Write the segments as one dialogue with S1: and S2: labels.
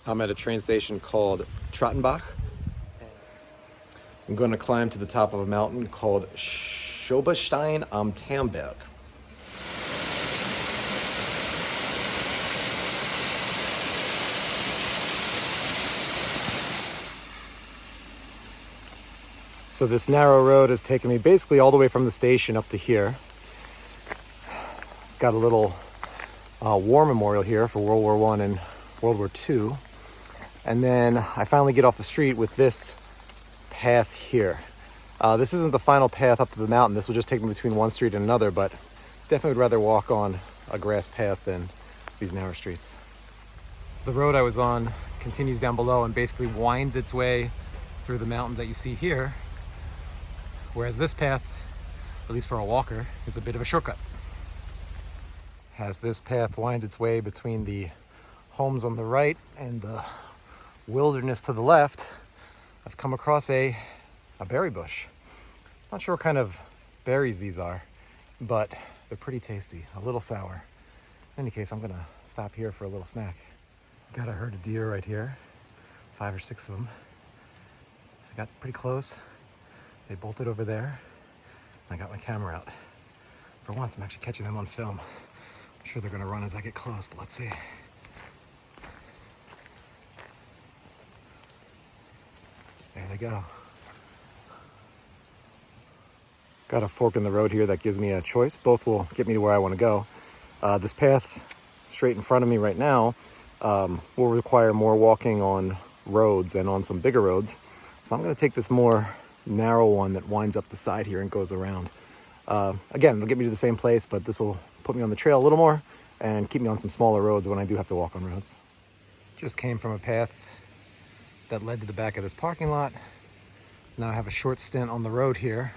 S1: I'm at a train station called Trattenbach. I'm going to climb to the top of a mountain called Schoberstein am Tandberg. So this narrow road has taken me basically all the way from the station up to here. Got a little war memorial here for World War I and World War II. And then I finally get off the street with this path here. This isn't the final path up to the mountain. This will just take me between one street and another, but definitely would rather walk on a grass path than these narrow streets. The road I was on continues down below and basically winds its way through the mountains that you see here. Whereas this path, at least for a walker, is a bit of a shortcut. As this path winds its way between the homes on the right and the wilderness to the left, I've come across a berry bush. Not sure what kind of berries these are, but they're pretty tasty, a little sour. In any case, I'm gonna stop here for a little snack. Got a herd of deer right here, 5 or 6 of them. I got pretty close. They bolted over there. I got my camera out. For once, I'm actually catching them on film. I'm sure they're gonna run as I get close, but let's see. There they go. Got a fork in the road here that gives me a choice. Both will get me to where I want to go. This path straight in front of me right now will require more walking on roads and on some bigger roads. So I'm going to take this more narrow one that winds up the side here and goes around. Again, it'll get me to the same place, but this will put me on the trail a little more and keep me on some smaller roads when I do have to walk on roads. Just came from a path that led to the back of this parking lot. Now I have a short stint on the road here,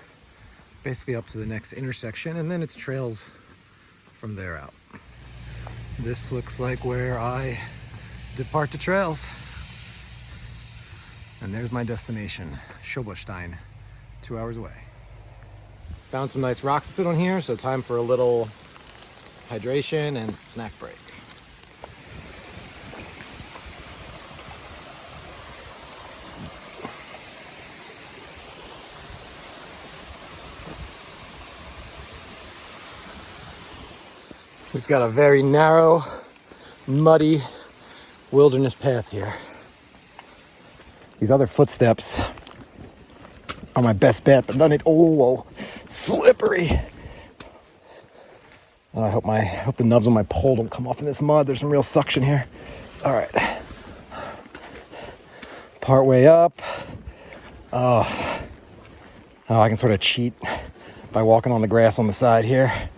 S1: basically up to the next intersection, and then it's trails from there out. This looks like where I depart the trails. And there's my destination, Schoberstein, 2 hours away. Found some nice rocks to sit on here, so time for a little hydration and snack break. We've got a very narrow, muddy wilderness path here. These other footsteps are my best bet, but none of it. Oh, whoa, slippery. Oh, I hope the nubs on my pole don't come off in this mud. There's some real suction here. All right. Part way up. Oh, I can sort of cheat by walking on the grass on the side here.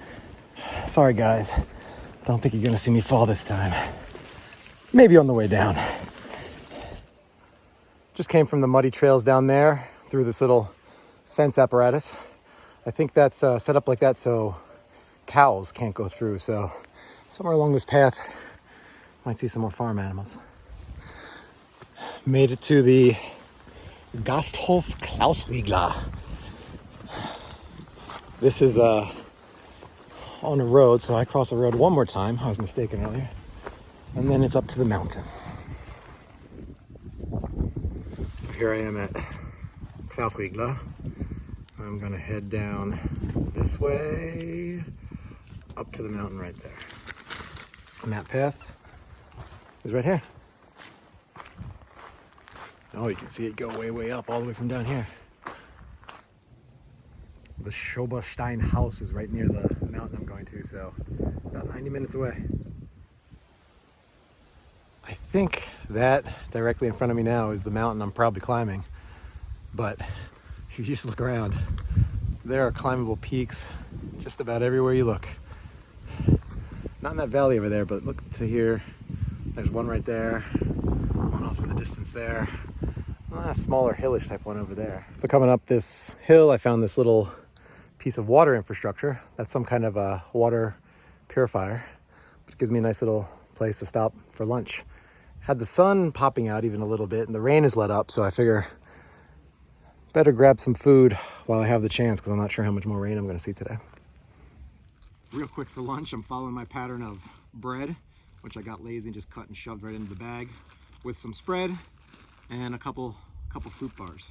S1: Sorry, guys. Don't think you're gonna see me fall this time. Maybe on the way down. Just came from the muddy trails down there through this little fence apparatus. I think that's set up like that so cows can't go through. So somewhere along this path, might see some more farm animals. Made it to the Gasthof Klausriegler. This is on a road, so I cross the road one more time. I was mistaken earlier. And then it's up to the mountain. So here I am at Klausriegler. I'm gonna head down this way up to the mountain right there. And that path is right here. Oh, you can see it go way, way up, all the way from down here. The Schoberstein house is right near the mountain I'm going to, so about 90 minutes away. I think that directly in front of me now is the mountain I'm probably climbing. But if you just look around, there are climbable peaks just about everywhere you look. Not in that valley over there, but look to here. There's one right there, one off in the distance there. A smaller hillish type one over there. So coming up this hill, I found this little piece of water infrastructure. That's some kind of a water purifier, which gives me a nice little place to stop for lunch. Had the sun popping out even a little bit, and the rain has let up, so I figure better grab some food while I have the chance, because I'm not sure how much more rain I'm going to see today. Real quick for lunch, I'm following my pattern of bread, which I got lazy and just cut and shoved right into the bag. with some spread and a couple fruit bars.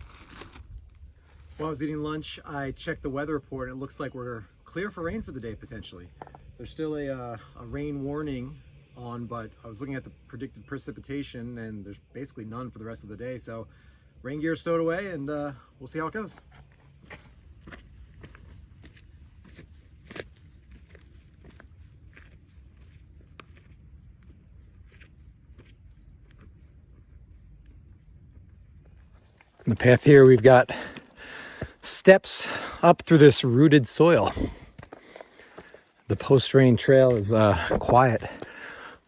S1: While I was eating lunch, I checked the weather report and it looks like we're clear for rain for the day potentially. There's still a rain warning on, but I was looking at the predicted precipitation and there's basically none for the rest of the day. So rain gear stowed away and we'll see how it goes. On the path here, we've got steps up through this rooted soil. The post-rain trail is quiet.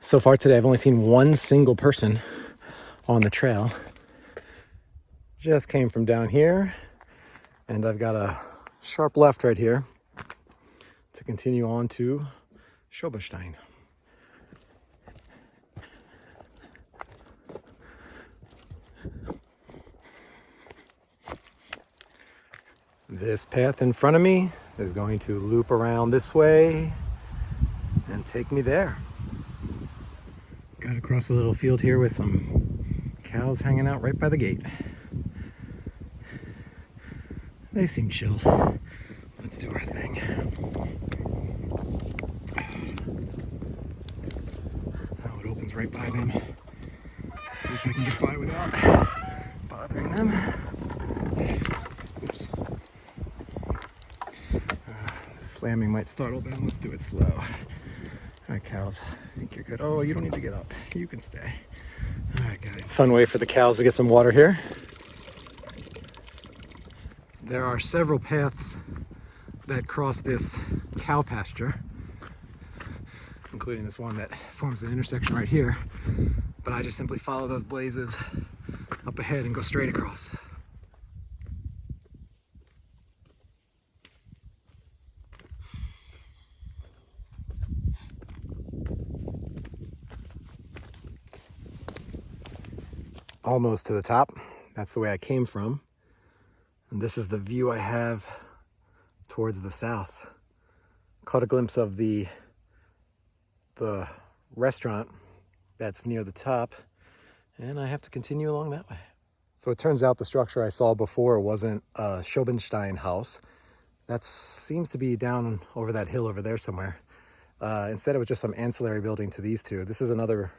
S1: So far today, I've only seen one single person on the trail. Just came from down here, and I've got a sharp left right here to continue on to Schoberstein. This path in front of me is going to loop around this way and take me there. Got across a little field here with some cows hanging out right by the gate. They seem chill. Let's do our thing. Oh, it opens right by them. See if I can get by without bothering them. Oops. Slamming might startle them. Let's do it slow. All right, cows. I think you're good. Oh, you don't need to get up. You can stay. All right, guys. Fun way for the cows to get some water here. There are several paths that cross this cow pasture, including this one that forms an intersection right here. But I just simply follow those blazes up ahead and go straight across. Almost to the top. That's the way I came from. And this is the view I have towards the south. Caught a glimpse of the restaurant that's near the top, and I have to continue along that way. So it turns out the structure I saw before wasn't a Schoberstein house. That seems to be down over that hill over there somewhere. Instead, it was just some ancillary building to these two. This is another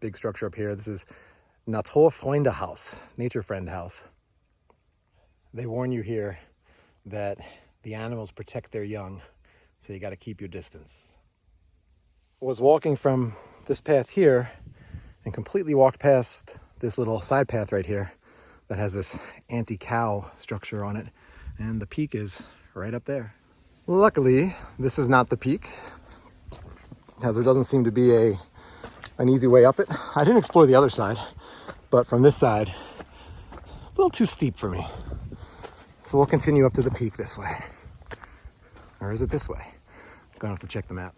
S1: big structure up here. This is Naturfreunde house, Nature Friend house. They warn you here that the animals protect their young, so you got to keep your distance. I was walking from this path here and completely walked past this little side path right here that has this anti-cow structure on it, and the peak is right up there. Luckily, this is not the peak, as there doesn't seem to be an easy way up it. I didn't explore the other side, but from this side, a little too steep for me. So we'll continue up to the peak this way. Or is it this way? I'm gonna have to check the map.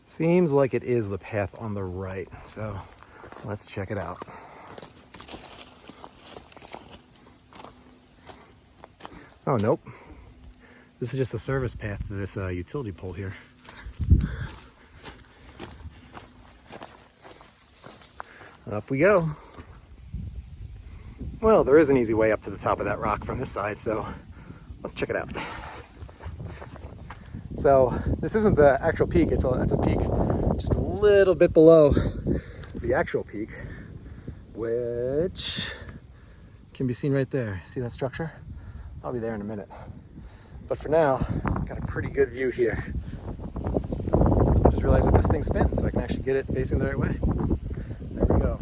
S1: Seems like it is the path on the right, so let's check it out. Oh, nope. This is just a service path to this utility pole here. Up we go. Well, there is an easy way up to the top of that rock from this side, so let's check it out. So this isn't the actual peak, it's a peak just a little bit below the actual peak, which can be seen right there. See that structure? I'll be there in a minute. But for now, got a pretty good view here. Just realized that this thing spins, so I can actually get it facing the right way. There we go.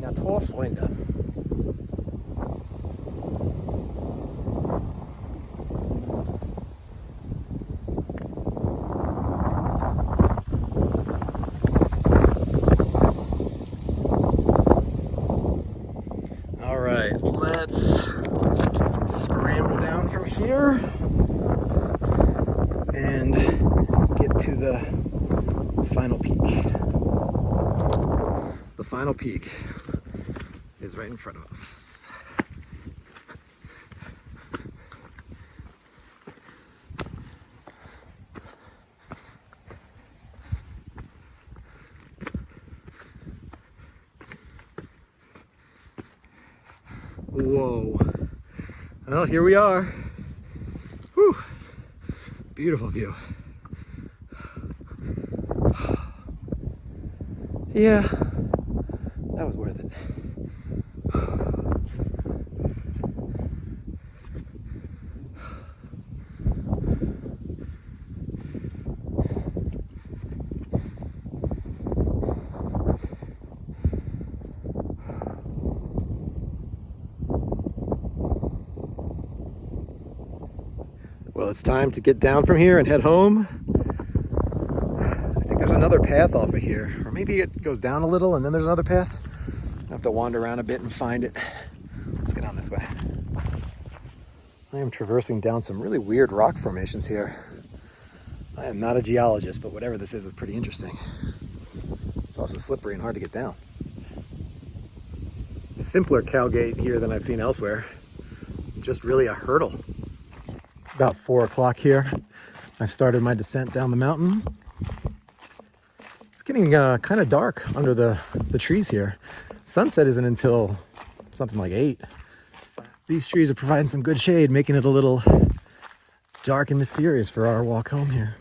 S1: Naturfreunde. All right, let's scramble down from here and get to the final peak. The final peak is right in front of us. Whoa. Well, here we are. Whew. Beautiful view. Yeah, that was worth it. Well, it's time to get down from here and head home. I think there's another path off of here, or maybe it goes down a little and then there's another path. I have to wander around a bit and find it. Let's get on this way. I am traversing down some really weird rock formations here. I am not a geologist, but whatever this is pretty interesting. It's also slippery and hard to get down. Simpler cowgate here than I've seen elsewhere. Just really a hurdle. It's about 4 o'clock here. I started my descent down the mountain. It's getting kind of dark under the trees here. Sunset isn't until something like 8. These trees are providing some good shade, making it a little dark and mysterious for our walk home here.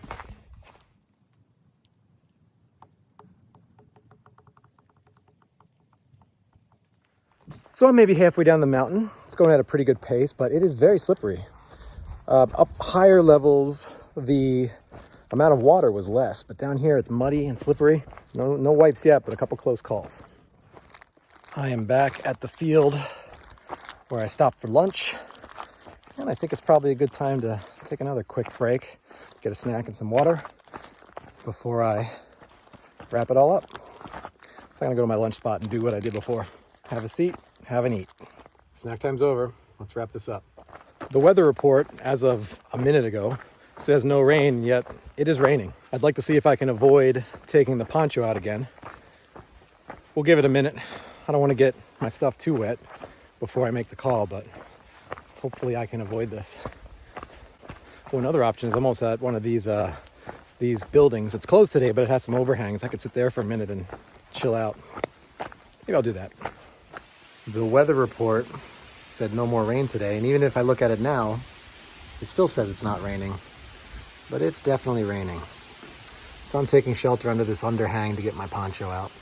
S1: So I'm maybe halfway down the mountain. It's going at a pretty good pace, but it is very slippery. Up higher levels, the amount of water was less, but down here it's muddy and slippery. No wipes yet, but a couple close calls. I am back at the field where I stopped for lunch, and I think it's probably a good time to take another quick break, get a snack and some water before I wrap it all up. So I'm gonna go to my lunch spot and do what I did before. Have a seat, have an eat. Snack time's over. Let's wrap this up. The weather report, as of a minute ago, says no rain, yet it is raining. I'd like to see if I can avoid taking the poncho out again. We'll give it a minute. I don't want to get my stuff too wet before I make the call, but hopefully I can avoid this. Well, another option is almost at one of these buildings. It's closed today, but it has some overhangs. I could sit there for a minute and chill out. Maybe I'll do that. The weather report said no more rain today, and even if I look at it now, it still says it's not raining, but it's definitely raining. So I'm taking shelter under this underhang to get my poncho out.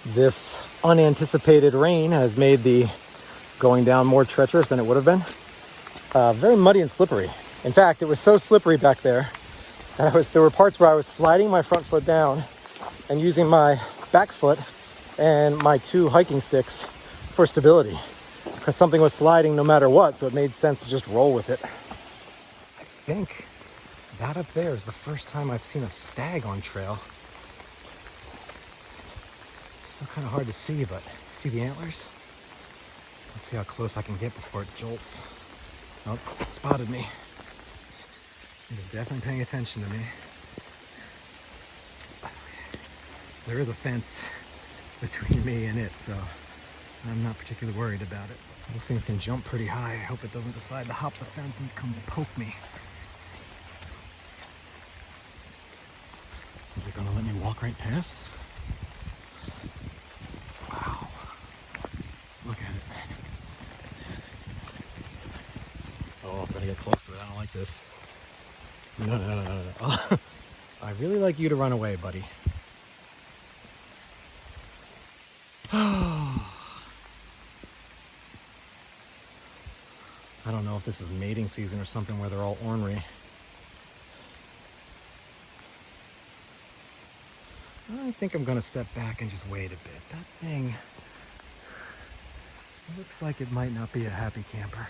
S1: This unanticipated rain has made the going down more treacherous than it would have been. Very muddy and slippery. In fact, it was so slippery back there that there were parts where I was sliding my front foot down and using my back foot and my 2 hiking sticks for stability, because something was sliding no matter what, so it made sense to just roll with it. I think that up there is the first time I've seen a stag on trail. It's still kind of hard to see, but see the antlers? Let's see how close I can get before it jolts. Oh, it spotted me. It is definitely paying attention to me. There is a fence between me and it, so I'm not particularly worried about it. Those things can jump pretty high. I hope it doesn't decide to hop the fence and come poke me. Is it gonna let me walk right past? Wow. Look at it. Oh, I'm gonna get close to it. I don't like this. No. I really like you to run away, buddy. I don't know if this is mating season or something where they're all ornery. I think I'm gonna step back and just wait a bit. That thing looks like it might not be a happy camper.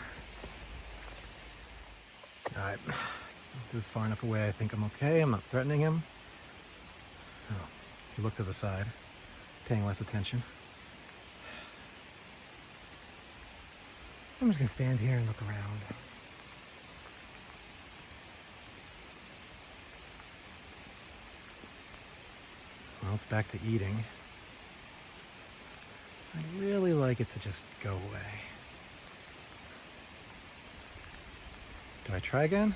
S1: All right, this is far enough away. I think I'm okay. I'm not threatening him. Oh, he looked to the side, paying less attention. I'm just gonna stand here and look around. Well, it's back to eating. I'd really like it to just go away. Do I try again?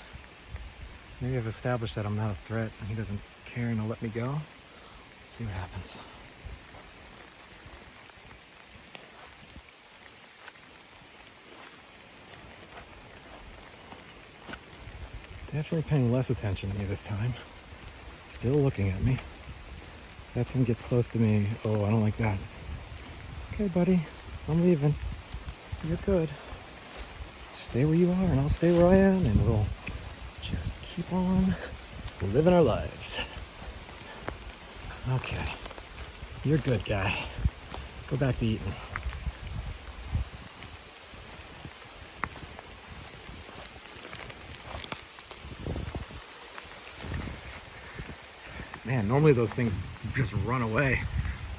S1: Maybe I've established that I'm not a threat and he doesn't care and he'll let me go. Let's see what happens. Definitely paying less attention to me this time. Still looking at me. That thing gets close to me. Oh, I don't like that. Okay, buddy, I'm leaving. You're good. Stay where you are and I'll stay where I am, and we'll just keep on living our lives. Okay, you're good, guy. Go back to eating. Man, normally those things just run away.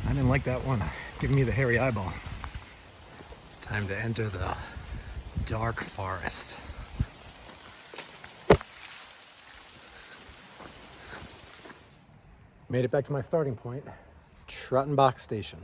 S1: I didn't like that one, giving me the hairy eyeball. It's time to enter the dark forest. Made it back to my starting point, Trattenbach Station.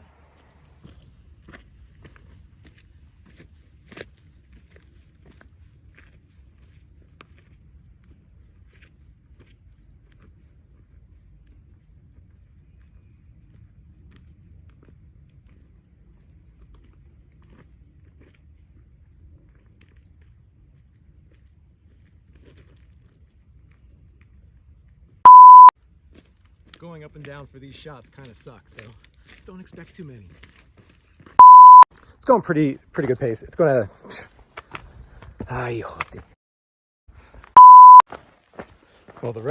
S1: Going up and down for these shots kind of sucks, so don't expect too many. It's going pretty good pace. It's going to... Well, the